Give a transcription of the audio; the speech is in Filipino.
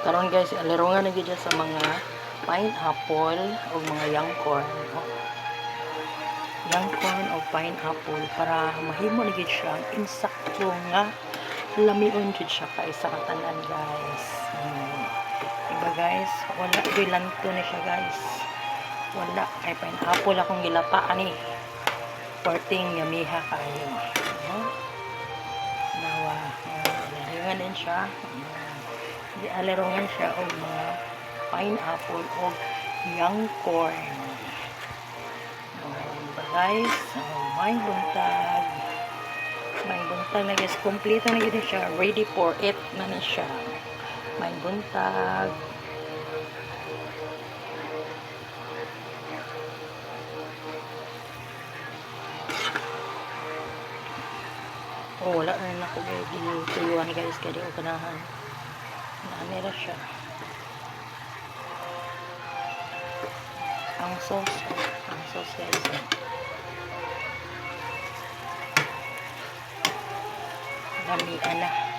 Karon guys, alirongan na gyud sa mga pineapple o mga young corn. Oh. Young corn o pineapple para mahimo na gyud siya insakto nga lamion gyud siya kay sa katanan guys. Diba guys, wala gyud lanto na siya guys. Wala kay pineapple akong gilapaan ni. Porting yamiha kayo. Nawa, alirongan din siya. Alirongan siya o mga pineapple o young corn. Guys, may buntag. May buntag na guys. Kompleto na yun siya. Ready for it na na siya. May buntag. Oh, wala na ako guys. Dinutuyuan guys. Kaya di ko kanahan. Naanira siya. Ang sauce guys. Damian na.